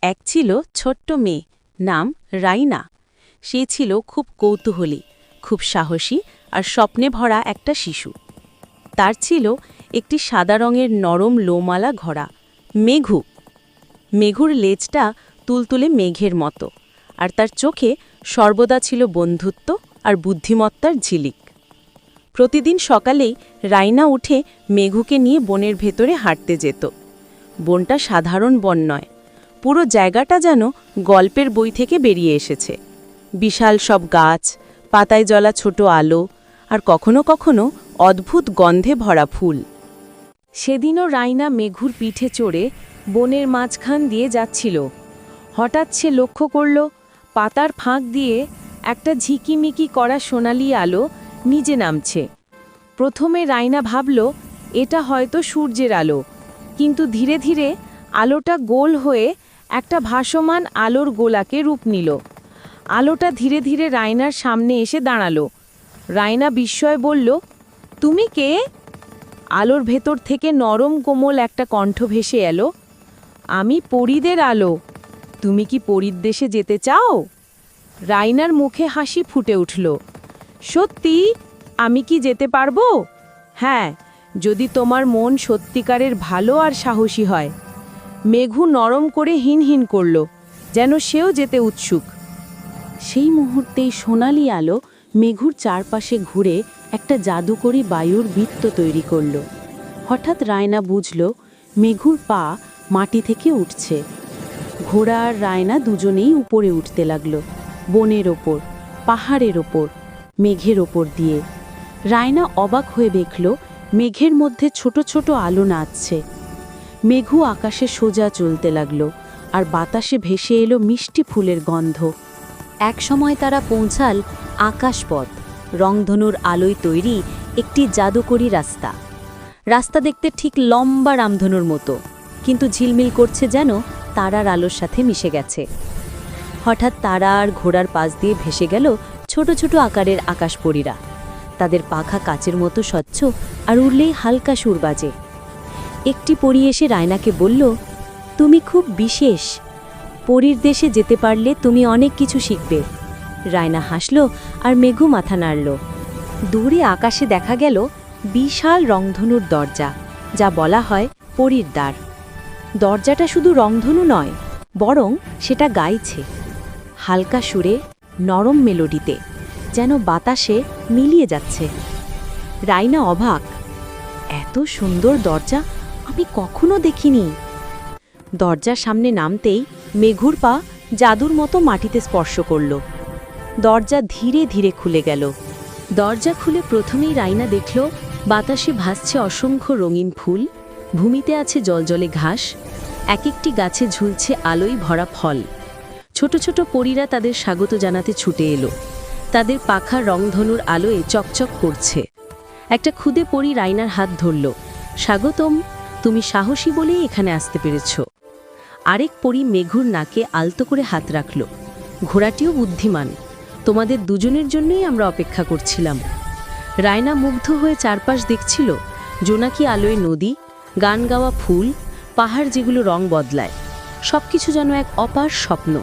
এক ছিল ছোট্ট মেয়ে, নাম রাইনা। সে ছিল খুব কৌতূহলী, খুব সাহসী আর স্বপ্নে ভরা একটা শিশু। তার ছিল একটি সাদা রঙের নরম লোমালা ঘোড়া, মেঘু। মেঘুর লেজটা তুলতুলে মেঘের মতো, আর তার চোখে সর্বদা ছিল বন্ধুত্ব আর বুদ্ধিমত্তার ঝিলিক। প্রতিদিন সকালেই রাইনা উঠে মেঘুকে নিয়ে বনের ভেতরে হাঁটতে যেত। বনটা সাধারণ বন নয়, পুরো জায়গাটা যেন গল্পের বই থেকে বেরিয়ে এসেছে। বিশাল সব গাছ, পাতায় জ্বলা ছোট আলো, আর কখনো কখনো অদ্ভুত গন্ধে ভরা ফুল। সেদিনও রাইনা মেঘুর পিঠে চড়ে বনের মাঝখান দিয়ে যাচ্ছিল। হঠাৎ সে লক্ষ্য করল, পাতার ফাঁক দিয়ে একটা ঝিকিমিকি করা সোনালি আলো নিচে নামছে। প্রথমে রাইনা ভাবল এটা হয়তো সূর্যের আলো, কিন্তু ধীরে ধীরে আলোটা গোল হয়ে একটা ভাসমান আলোর গোলাকে রূপ নিল। আলোটা ধীরে ধীরে রাইনার সামনে এসে দাঁড়ালো। রাইনা বিস্ময়ে বলল, তুমি কে? আলোর ভেতর থেকে নরম কোমল একটা কণ্ঠ ভেসে এলো, আমি পরীদের আলো। তুমি কি পরীর দেশে যেতে চাও? রাইনার মুখে হাসি ফুটে উঠল। সত্যি? আমি কি যেতে পারবো? হ্যাঁ, যদি তোমার মন সত্যিকারের ভালো আর সাহসী হয়। মেঘু নরম করে হিনহিন করল, যেন সেও যেতে উৎসুক। সেই মুহূর্তেই সোনালি আলো মেঘুর চারপাশে ঘুরে একটা জাদুকরী বায়ুর বৃত্ত তৈরি করল। হঠাৎ রায়না বুঝল মেঘুর পা মাটি থেকে উঠছে। ঘোড়া আর রায়না দুজনেই উপরে উঠতে লাগল, বনের ওপর, পাহাড়ের ওপর, মেঘের ওপর দিয়ে। রায়না অবাক হয়ে দেখল মেঘের মধ্যে ছোট ছোট আলো নাচছে। মেঘু আকাশে সোজা চলতে লাগল, আর বাতাসে ভেসে এলো মিষ্টি ফুলের গন্ধ। এক সময় তারা পৌঁছাল আকাশপথ, রংধনুর আলোয় তৈরি একটি জাদুকরী রাস্তা। রাস্তা দেখতে ঠিক লম্বা রামধনুর মতো, কিন্তু ঝিলমিল করছে যেন তারার আলোর সাথে মিশে গেছে। হঠাৎ তারা আর ঘোড়ার পাশ দিয়ে ভেসে গেল ছোট ছোট আকারের আকাশপরীরা। তাদের পাখা কাচের মতো স্বচ্ছ, আর উড়লেই হালকা সুর বাজে। একটি পরী এসে রায়নাকে বলল, তুমি খুব বিশেষ, পরীর দেশে যেতে পারলে তুমি অনেক কিছু শিখবে। রায়না হাসল আর মেঘু মাথা নাড়ল। দূরে আকাশে দেখা গেল বিশাল রংধনুর দরজা, যা বলা হয় পরীর দ্বার। দরজাটা শুধু রংধনু নয়, বরং সেটা গাইছে হালকা সুরে, নরম মেলোডিতে, যেন বাতাসে মিলিয়ে যাচ্ছে। রায়না অবাক, এত সুন্দর দরজা আমি কখনো দেখিনি। দরজার সামনে নামতেই মেঘুর পা জাদুর মতো মাটিতে স্পর্শ করল। দরজা ধীরে ধীরে খুলে গেল। দরজা খুলে প্রথমেই রায়না দেখল বাতাসে ভাসছে অসংখ্য রঙিন ফুল, ভূমিতে আছে জলজলে ঘাস, এক একটি গাছে ঝুলছে আলোয় ভরা ফল। ছোট ছোট পরীরা তাদের স্বাগত জানাতে ছুটে এলো। তাদের পাখা রংধনুর আলোয় চকচক করছে। একটা ক্ষুদে পরী রায়নার হাত ধরল, স্বাগতম, তুমি সাহসী বলেই এখানে আসতে পেরেছ। আরেক পরী মেঘুর নাকে আলতো করে হাত রাখল, ঘোড়াটিও বুদ্ধিমান, তোমাদের দুজনের জন্যই আমরা অপেক্ষা করছিলাম। রায়না মুগ্ধ হয়ে চারপাশ দেখছিল, জোনাকি আলোয় নদী, গান গাওয়া ফুল, পাহাড় যেগুলো রং বদলায়, সবকিছু যেন এক অপার স্বপ্ন।